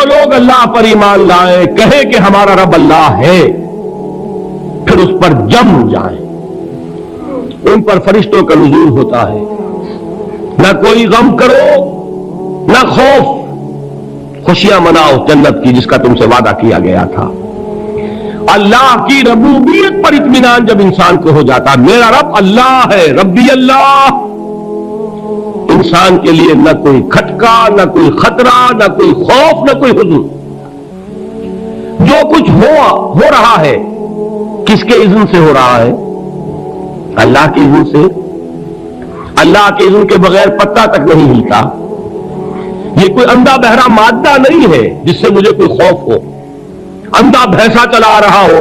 لوگ اللہ پر ایمان لائیں، کہیں کہ ہمارا رب اللہ ہے، پھر اس پر جم جائیں، ان پر فرشتوں کا نزول ہوتا ہے، نہ کوئی غم کرو نہ خوف، خوشیاں مناؤ جنت کی جس کا تم سے وعدہ کیا گیا تھا۔ اللہ کی ربوبیت پر اطمینان جب انسان کو ہو جاتا، میرا رب اللہ ہے، ربی اللہ، انسان کے لیے نہ کوئی کھٹکا، نہ کوئی خطرہ، نہ کوئی خوف، نہ کوئی حزن۔ جو کچھ ہو رہا ہے کس کے اذن سے ہو رہا ہے؟ اللہ کے اذن سے۔ اللہ کے اذن کے بغیر پتا تک نہیں ہلتا۔ یہ کوئی اندھا بہرا مادہ نہیں ہے جس سے مجھے کوئی خوف ہو۔ اندھا بھینسا چلا رہا ہو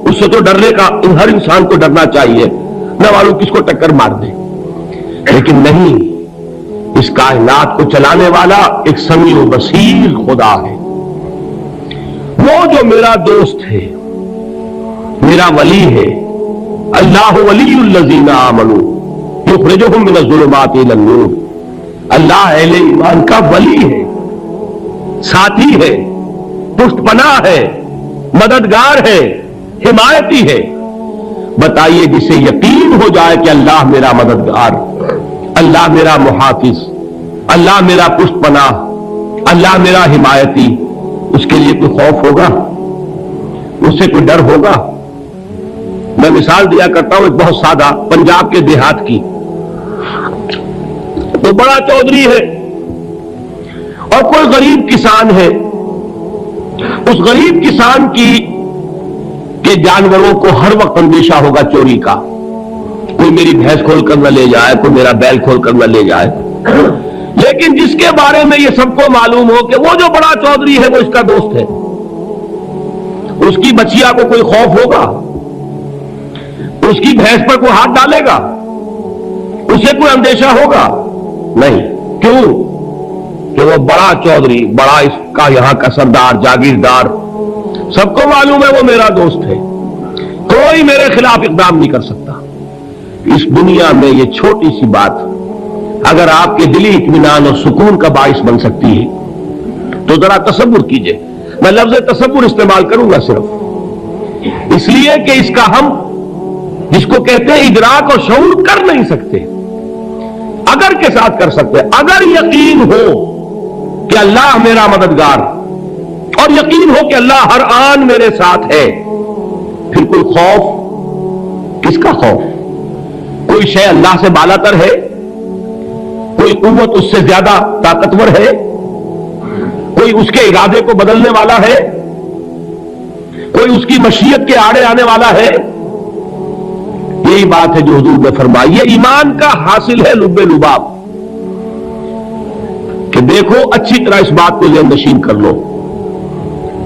اس سے تو ڈرنے کا ہر انسان کو ڈرنا چاہیے، نہ معلوم کس کو ٹکر مار دے، لیکن نہیں، اس کائنات کو چلانے والا ایک سمیع و بصیر خدا ہے، وہ جو میرا دوست ہے، میرا ولی ہے۔ اللہ ولی الذین آمنوا یخرجہم من الظلمات الی النور۔ اللہ اہل ایمان کا ولی ہے، ساتھی ہے، پشت پناہ ہے، مددگار ہے، حمایتی ہے۔ بتائیے جسے یقین ہو جائے کہ اللہ میرا مددگار، اللہ میرا محافظ، اللہ میرا پشت پناہ، اللہ میرا حمایتی، اس کے لیے کوئی خوف ہوگا؟ اس سے کوئی ڈر ہوگا؟ میں مثال دیا کرتا ہوں ایک بہت سادہ، پنجاب کے دیہات کی۔ تو بڑا چودھری ہے اور کوئی غریب کسان ہے، اس غریب کسان کے جانوروں کو ہر وقت اندیشہ ہوگا چوری کا، کوئی میری بھینس کھول کر نہ لے جائے، کوئی میرا بیل کھول کر نہ لے جائے۔ لیکن جس کے بارے میں یہ سب کو معلوم ہو کہ وہ جو بڑا چودھری ہے وہ اس کا دوست ہے، اس کی بچیا کو کوئی خوف ہوگا؟ اس کی بھینس پر کوئی ہاتھ ڈالے گا؟ اسے کوئی اندیشہ ہوگا؟ نہیں۔ کیوں؟ کہ وہ بڑا چودھری، بڑا اس کا یہاں کا سردار، جاگیردار، سب کو معلوم ہے وہ میرا دوست ہے، کوئی میرے خلاف اقدام نہیں کر سکتا۔ اس دنیا میں یہ چھوٹی سی بات اگر آپ کے دلی اطمینان اور سکون کا باعث بن سکتی ہے تو ذرا تصور کیجئے۔ میں لفظ تصور استعمال کروں گا صرف اس لیے کہ اس کا ہم جس کو کہتے ہیں ادراک اور شعور کر نہیں سکتے، اگر کے ساتھ کر سکتے۔ اگر یقین ہو کہ اللہ میرا مددگار اور یقین ہو کہ اللہ ہر آن میرے ساتھ ہے، پھر کوئی خوف؟ کس کا خوف؟ کوئی شے اللہ سے بالا تر ہے؟ کوئی قوت اس سے زیادہ طاقتور ہے؟ کوئی اس کے ارادے کو بدلنے والا ہے؟ کوئی اس کی مشیت کے آڑے آنے والا ہے؟ یہی بات ہے جو حضور نے فرمائی ہے، ایمان کا حاصل ہے لب لباب، کہ دیکھو اچھی طرح اس بات کو ذہن نشین کر لو،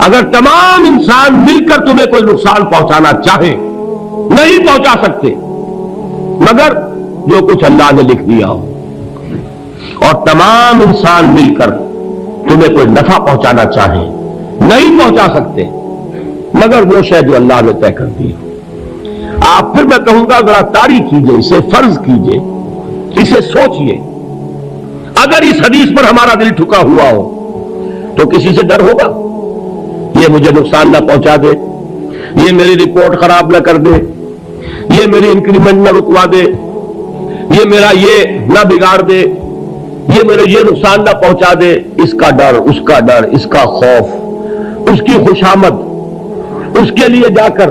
اگر تمام انسان مل کر تمہیں کوئی نقصان پہنچانا چاہے نہیں پہنچا سکتے مگر جو کچھ اللہ نے لکھ دیا ہو، اور تمام انسان مل کر تمہیں کوئی نفع پہنچانا چاہے نہیں پہنچا سکتے مگر وہ شے جو اللہ نے طے کر دی ہو۔ آپ پھر میں کہوں گا ذرا طاری کیجئے، اسے فرض کیجئے، اسے سوچئے، اگر اس حدیث پر ہمارا دل ٹھکا ہوا ہو تو کسی سے ڈر ہوگا؟ یہ مجھے نقصان نہ پہنچا دے، یہ میری رپورٹ خراب نہ کر دے، یہ میری انکریمنٹ نہ رکوا دے، یہ میرا یہ نہ بگاڑ دے، یہ میرے یہ نقصان نہ پہنچا دے۔ اس کا ڈر، اس کا ڈر، اس کا خوف، اس کی خوشامد، اس کے لیے جا کر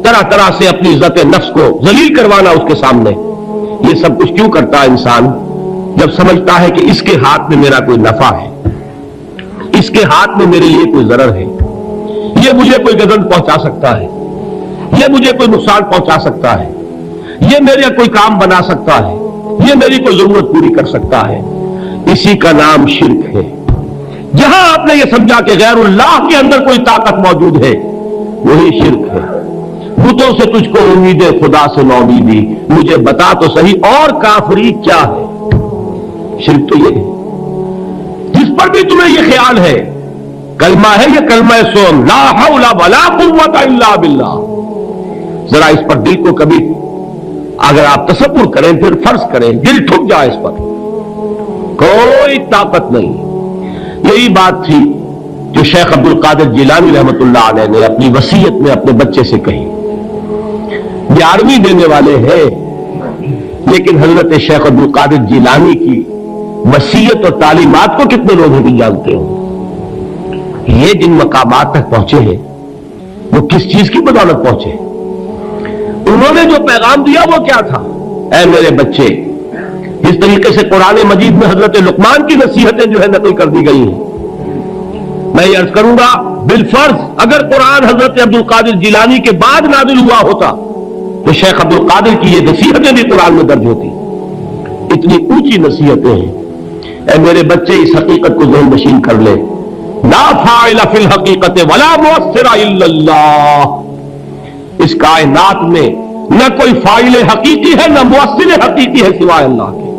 طرح طرح سے اپنی عزت نفس کو ذلیل کروانا اس کے سامنے، یہ سب کچھ کیوں کرتا ہے انسان؟ جب سمجھتا ہے کہ اس کے ہاتھ میں میرا کوئی نفع ہے، اس کے ہاتھ میں میرے لیے کوئی ضرر ہے، یہ مجھے کوئی گزن پہنچا سکتا ہے، یہ مجھے کوئی نقصان پہنچا سکتا ہے، یہ میرے کوئی کام بنا سکتا ہے، یہ میری کوئی ضرورت پوری کر سکتا ہے، اسی کا نام شرک ہے۔ جہاں آپ نے یہ سمجھا کہ غیر اللہ کے اندر کوئی طاقت موجود ہے وہی شرک ہے۔ بتوں سے تجھ کو امید خدا سے نومیدی، مجھے بتا تو صحیح اور کافری کیا ہے؟ شرک تو یہ ہے جس پر بھی تمہیں یہ خیال ہے کلمہ ہے، یہ کلمہ سوم لا حول ولا قوت الا باللہ، ذرا اس پر دل کو کبھی اگر آپ تصور کریں، پھر فرض کریں، دل ٹھک جائے اس پر، کوئی طاقت نہیں۔ یہی بات تھی جو شیخ عبد القادر جیلانی رحمۃ اللہ علیہ نے اپنی وصیت میں اپنے بچے سے کہی. 11ویں دینے والے ہیں، لیکن حضرت شیخ عبد القادر جیلانی کی وصیت اور تعلیمات کو کتنے لوگ نہیں جانتے ہوں. یہ جن مقامات تک پہنچے ہیں وہ کس چیز کی بدولت پہنچے؟ انہوں نے جو پیغام دیا وہ کیا تھا؟ اے میرے بچے، اس طریقے سے قرآن مجید میں حضرت لقمان کی نصیحتیں جو ہے نقل کر دی گئی ہیں. میں یہ عرض کروں گا بالفرض اگر قرآن حضرت عبد القادر جیلانی کے بعد نازل ہوا ہوتا تو شیخ عبد القادر کی یہ نصیحتیں بھی قرآن میں درج ہوتی. اتنی اونچی نصیحتیں ہیں. اے میرے بچے، اس حقیقت کو ذہن نشین کر لے، لا فاعل فی الحقیقت ولا مؤثر الا اللہ. اس کائنات میں نہ کوئی فاعل حقیقی ہے نہ مؤثر حقیقی ہے سوائے اللہ کے.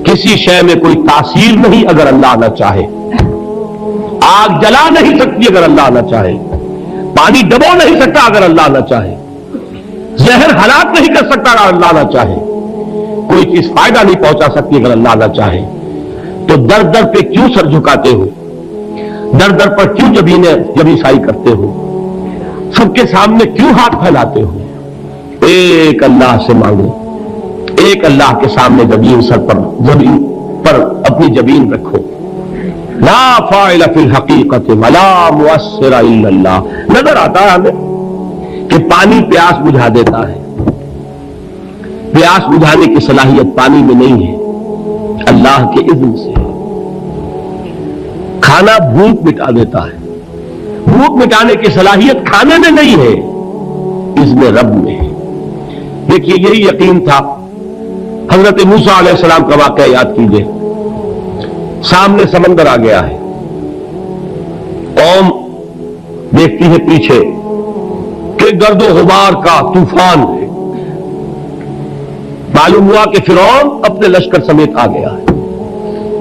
کسی شے میں کوئی تاثیر نہیں اگر اللہ نہ چاہے. آگ جلا نہیں سکتی اگر اللہ نہ چاہے. پانی ڈبو نہیں سکتا اگر اللہ نہ چاہے. زہر ہلاک نہیں کر سکتا اگر اللہ نہ چاہے. کوئی چیز فائدہ نہیں پہنچا سکتی اگر اللہ نہ چاہے. تو در در پہ کیوں سر جھکاتے ہو؟ در در پر کیوں جبیں سائی کرتے ہو؟ سب کے سامنے کیوں ہاتھ پھیلاتے ہو؟ ایک اللہ سے مانگو، ایک اللہ کے سامنے زمین پر اپنی جبین رکھو. لا فاعل فی الحقیقت ولا مؤثر الا اللہ. نظر آتا ہے ہمیں کہ پانی پیاس بجھا دیتا ہے. پیاس بجھانے کی صلاحیت پانی میں نہیں ہے، اللہ کے اذن سے. کھانا بھوک مٹا دیتا ہے. بھوک مٹانے کی صلاحیت کھانے میں نہیں ہے، اذن رب میں ہے. دیکھیے یہی یقین تھا. حضرت موسیٰ علیہ السلام کا واقعہ یاد کیجئے. سامنے سمندر آ گیا ہے. قوم دیکھتی ہے پیچھے کہ گرد و غبار کا طوفان ہے. معلوم ہوا کہ فرعون اپنے لشکر سمیت آ گیا ہے.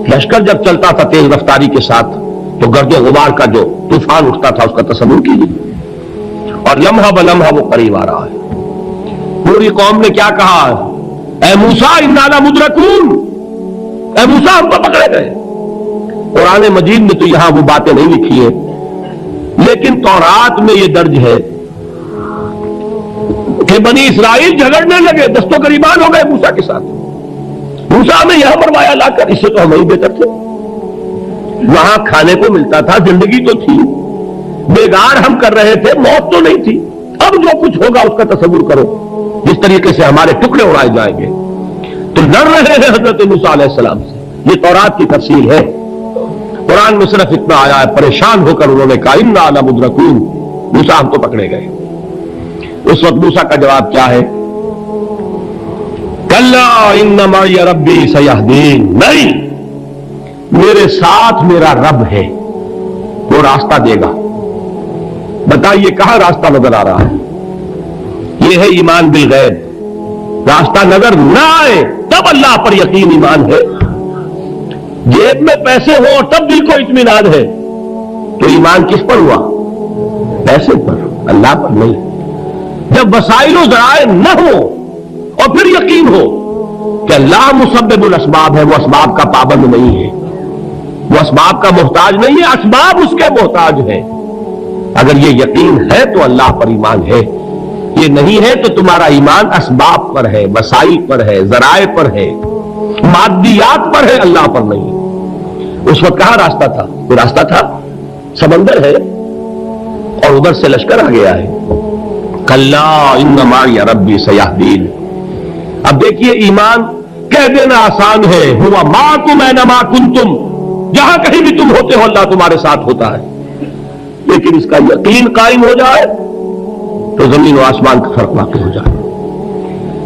لشکر جب چلتا تھا تیز رفتاری کے ساتھ تو گرد و غبار کا جو طوفان اٹھتا تھا اس کا تصور کیجیے. اور لمحہ بلمحہ وہ قریب آ رہا ہے. پوری قوم نے کیا کہا؟ اے موسیٰ انا لمدرکون، اے موسیٰ ہم تو پکڑے گئے. قرآن مجید میں تو یہاں وہ باتیں نہیں لکھی ہیں، لیکن تورات میں یہ درج ہے کہ بنی اسرائیل جھگڑنے لگے، دست و گریبان ہو گئے موسیٰ کے ساتھ. موسیٰ نے یہاں مروایا لا کر، اس سے تو ہم ہی بہتر تھے. وہاں کھانے کو ملتا تھا، زندگی تو تھی، بیگار ہم کر رہے تھے، موت تو نہیں تھی. اب جو کچھ ہوگا اس کا تصور کرو، جس طریقے سے ہمارے ٹکڑے اڑائے جائیں گے. تو لڑ رہے ہیں حضرت موسیٰ علیہ السلام سے. یہ تورات کی تفصیل ہے. قرآن میں صرف اتنا آیا ہے، پریشان ہو کر انہوں نے کہا انا لمدرکون، موسیٰ ہم تو پکڑے گئے. اس وقت موسیٰ کا جواب کیا ہے؟ کلا ان معی ربی سیہدین. نہیں، میرے ساتھ میرا رب ہے، وہ راستہ دے گا. بتائیے کہاں راستہ نظر آ رہا ہے؟ یہ ہے ایمان بالغیب. راستہ نظر نہ آئے تب اللہ پر یقین ایمان ہے. جیب میں پیسے ہو اور تب دل کو اطمینان ہے تو ایمان کس پر ہوا؟ پیسے پر، اللہ پر نہیں. جب وسائل و ذرائع نہ ہو اور پھر یقین ہو کہ اللہ مسبب الاسباب ہے، وہ اسباب کا پابند نہیں ہے، وہ اسباب کا محتاج نہیں ہے، اسباب اس کے محتاج ہے. اگر یہ یقین ہے تو اللہ پر ایمان ہے. یہ نہیں ہے تو تمہارا ایمان اسباب پر ہے، وسائل پر ہے، ذرائع پر ہے، مادیات پر ہے، اللہ پر نہیں. اس وقت کہاں راستہ تھا؟ کوئی راستہ تھا؟ سمندر ہے اور ادھر سے لشکر آ گیا ہے. کلا ان معی ربی سیہدین. اب دیکھیے ایمان کہہ دینا آسان ہے، ہوا معکم اینما کنتم، جہاں کہیں بھی تم ہوتے ہو اللہ تمہارے ساتھ ہوتا ہے. لیکن اس کا یقین قائم ہو جائے تو زمین و آسمان کا فرق واقع ہو جائے.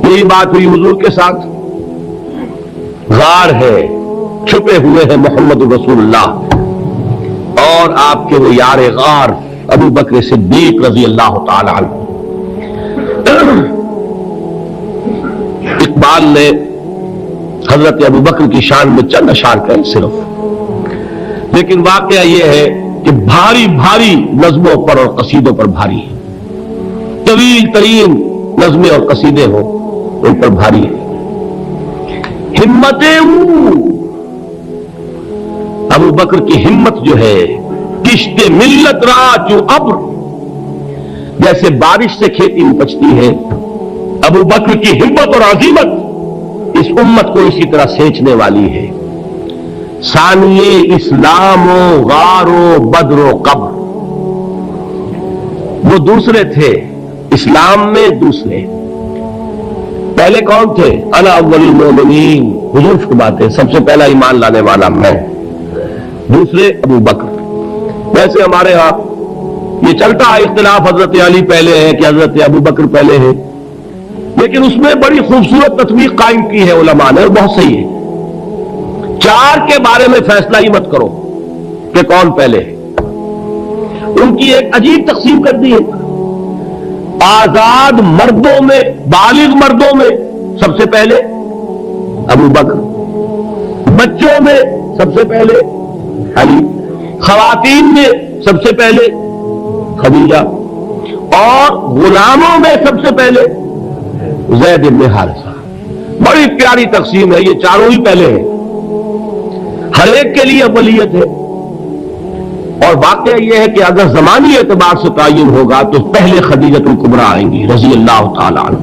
یہی بات ہوئی حضور کے ساتھ. غار ہے، چھپے ہوئے ہیں محمد رسول اللہ اور آپ کے وہ یار غار ابو بکر صدیق رضی اللہ تعالی عنہ. اقبال نے حضرت ابو بکر کی شان میں چند اشعار کہے صرف، لیکن واقعہ یہ ہے کہ بھاری بھاری نظموں پر اور قصیدوں پر بھاری ہے. طویل ترین نظمیں اور قصیدے ہوں ان پر بھاری ہے. ہمت ابو بکر کی ہمت جو ہے کشت ملت را جو ابر، جیسے بارش سے کھیتی اپجتی ہے، ابو بکر کی ہمت اور عزیمت اس امت کو اسی طرح سینچنے والی ہے۔ ثانیے اسلام و غار و بدر و قبر، وہ دوسرے تھے اسلام میں، دوسرے پہلے کون تھے؟ انا اول المومنین، حضور فرماتے سب سے پہلا ایمان لانے والا میں، دوسرے ابو بکر۔ ویسے ہمارے ہاں یہ چلتا ہے اختلاف، حضرت علی پہلے ہے کہ حضرت ابو بکر پہلے ہے، لیکن اس میں بڑی خوبصورت تطبیق قائم کی ہے علماء نے، اور بہت صحیح ہے۔ چار کے بارے میں فیصلہ ہی مت کرو کہ کون پہلے ہے، ان کی ایک عجیب تقسیم کر دی ہے۔ آزاد مردوں میں، بالغ مردوں میں سب سے پہلے ابو بکر، بچوں میں سب سے پہلے علی، خواتین میں سب سے پہلے خدیجہ، اور غلاموں میں سب سے پہلے زید بن حارثہ۔ بڑی پیاری تقسیم ہے، یہ چاروں ہی پہلے ہیں، ہر ایک کے لیے اولیت ہے۔ اور واقعہ یہ ہے کہ اگر زمانی اعتبار سے تعین ہوگا تو پہلے خدیجۃ الکبریٰ آئیں گی رضی اللہ تعالی عنہ۔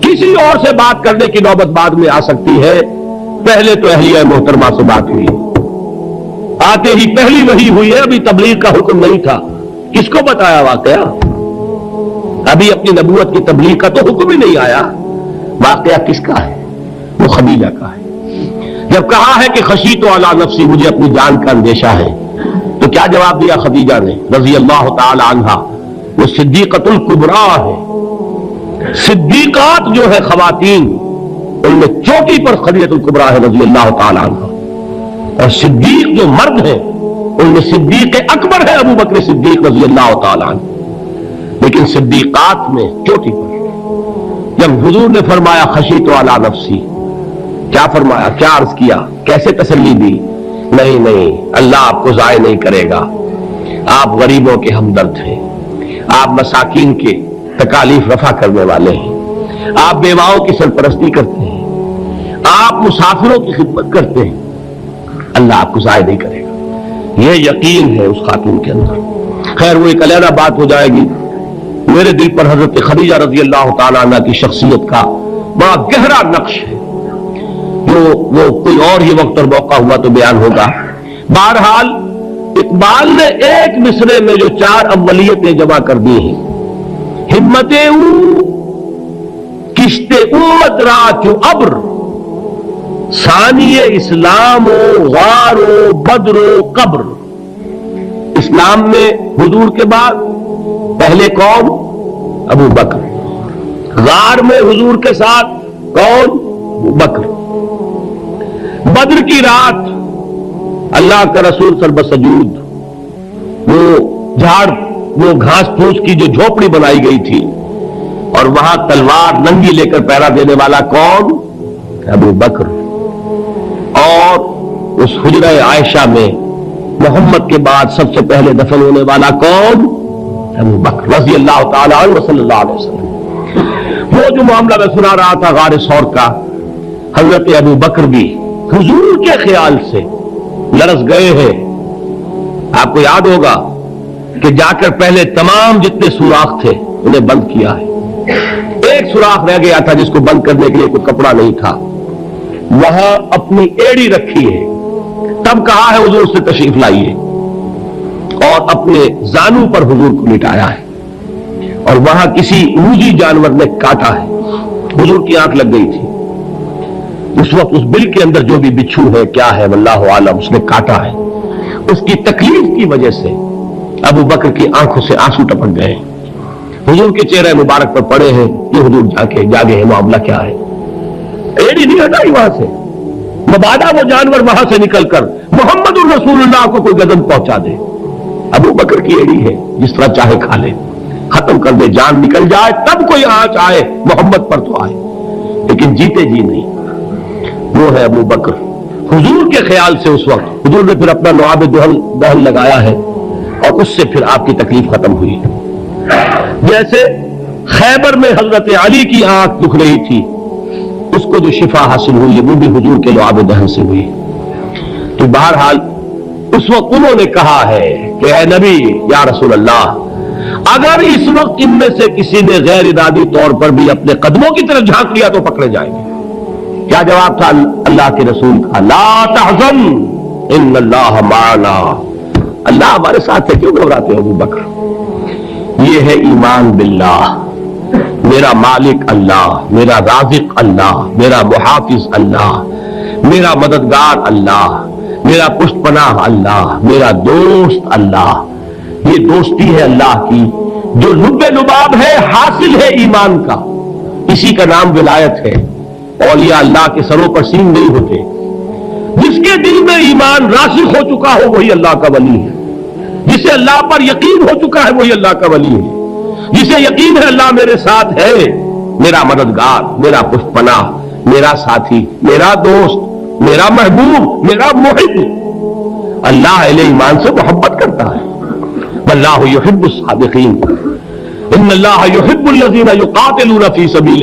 کسی اور سے بات کرنے کی نوبت بعد میں آ سکتی ہے، پہلے تو اہلیہ محترمہ سے بات ہوئی، آتے ہی پہلی وحی ہوئی ہے، ابھی تبلیغ کا حکم نہیں تھا۔ کس کو بتایا واقعہ؟ ابھی اپنی نبوت کی تبلیغ کا تو حکم ہی نہیں آیا۔ واقعہ کس کا ہے؟ وہ خدیجہ کا ہے۔ جب کہا ہے کہ خشیت علی نفسی، مجھے اپنی جان کا اندیشہ ہے، تو کیا جواب دیا خدیجہ نے رضی اللہ تعالی عنہا؟ وہ صدیقۃ الکبریٰ ہے۔ صدیقات جو ہے خواتین، ان میں چوٹی پر خدیجۃ الکبریٰ ہے رضی اللہ تعالی عنہا، اور صدیق جو مرد ہیں ان میں صدیق اکبر ہے ابو بکر صدیق رضی اللہ تعالی عنہ، لیکن صدیقات میں چوٹی پر۔ جب حضور نے فرمایا خشیت علی نفسی، کیا فرمایا؟ کیا عرض کیا؟ کیسے تسلی دی؟ نہیں نہیں، اللہ آپ کو ضائع نہیں کرے گا، آپ غریبوں کے ہمدرد ہیں، آپ مساکین کے تکالیف رفع کرنے والے ہیں، آپ بیواؤں کی سرپرستی کرتے ہیں، آپ مسافروں کی خدمت کرتے ہیں، اللہ آپ کو ضائع نہیں کرے گا۔ یہ یقین ہے اس خاتون کے اندر۔ خیر وہ ایک علیحدہ بات ہو جائے گی۔ میرے دل پر حضرت خدیجہ رضی اللہ تعالیٰ عنہ کی شخصیت کا بڑا گہرا نقش ہے، وہ کوئی اور ہی وقت اور موقع ہوا تو بیان ہوگا۔ بہرحال اقبال نے ایک مصرے میں جو چار اولیتیں جمع کر دی ہیں، ہمت کشت امت را چو ابر، ثانی اسلام و غار و بدر و قبر۔ اسلام میں حضور کے بعد پہلے کون؟ ابو بکر۔ غار میں حضور کے ساتھ کون؟ ابو بکر۔ بدر کی رات اللہ کا رسول سر بسجود، وہ گھاس پھوس کی جو جھوپڑی بنائی گئی تھی، اور وہاں تلوار ننگی لے کر پہرا دینے والا کون؟ ابو بکر۔ اور اس حجرہ عائشہ میں محمد کے بعد سب سے پہلے دفن ہونے والا کون؟ ابو بکر رضی اللہ تعالی عنہ صلی اللہ علیہ وسلم۔ وہ جو معاملہ میں سنا رہا تھا غار ثور کا، حضرت ابو بکر بھی حضور کے خیال سے لرز گئے ہیں۔ آپ کو یاد ہوگا کہ جا کر پہلے تمام جتنے سوراخ تھے انہیں بند کیا ہے، ایک سوراخ رہ گیا تھا جس کو بند کرنے کے لیے کوئی کپڑا نہیں تھا، وہاں اپنی ایڑی رکھی ہے، تب کہا ہے حضور سے تشریف لائیے، اور اپنے زانو پر حضور کو لٹایا ہے، اور وہاں کسی موذی جانور نے کاٹا ہے، حضور کی آنکھ لگ گئی تھی، اس وقت اس بل کے اندر جو بھی بچھو ہے کیا ہے واللہ عالم، اس نے کاٹا ہے، اس کی تکلیف کی وجہ سے ابو بکر کی آنکھوں سے آنسو ٹپک گئے، حضور کے چہرے مبارک پر پڑے ہیں، یہ حضور جاگے ہیں، معاملہ کیا ہے؟ ایڑی نہیں ہٹائی وہاں سے، مبادا وہ جانور وہاں سے نکل کر محمد الرسول اللہ کو کوئی گدن پہنچا دے، ابو بکر کی ایڑی ہے، جس طرح چاہے کھا لے، ختم کر دے، جان نکل جائے تب کوئی آنچ آئے، محمد پر تو آئے، لیکن جیتے جی نہیں۔ وہ ہے ابو بکر۔ حضور کے خیال سے اس وقت حضور نے پھر اپنا لعاب دہن لگایا ہے، اور اس سے پھر آپ کی تکلیف ختم ہوئی۔ جیسے خیبر میں حضرت علی کی آنکھ دکھ رہی تھی، اس کو جو شفا حاصل ہوئی وہ بھی حضور کے لعاب دہن سے ہوئی۔ تو بہرحال اس وقت انہوں نے کہا ہے کہ اے نبی یا رسول اللہ، اگر اس وقت ان میں سے کسی نے غیر ارادی طور پر بھی اپنے قدموں کی طرف جھانک لیا تو پکڑے جائیں گے۔ کیا جواب تھا اللہ کے رسول کا؟ لا تحزن ان اللہ معنا، اللہ ہمارے ساتھ ہے، کیوں گھبراتے ہو ابو بکر؟ یہ ہے ایمان باللہ، میرا مالک اللہ، میرا رازق اللہ، میرا محافظ اللہ، میرا مددگار اللہ، میرا پشت پناہ اللہ، میرا دوست اللہ۔ یہ دوستی ہے اللہ کی جو لب لباب ہے، حاصل ہے ایمان کا، اسی کا نام ولایت ہے۔ اولیاء اللہ کے سروں پر سینگ نہیں ہوتے، جس کے دل میں ایمان راسخ ہو چکا ہو وہی اللہ کا ولی ہے، جسے اللہ پر یقین ہو چکا ہے وہی اللہ کا ولی ہے، جسے یقین ہے اللہ میرے ساتھ ہے، میرا مددگار، میرا پشت پناہ، میرا ساتھی، میرا دوست، میرا محبوب، میرا محب۔ اللہ اہل ایمان سے محبت کرتا ہے۔ واللہ یحب الصادقین، ان اللہ یحب الذین یقاتلون فی سبیلہ۔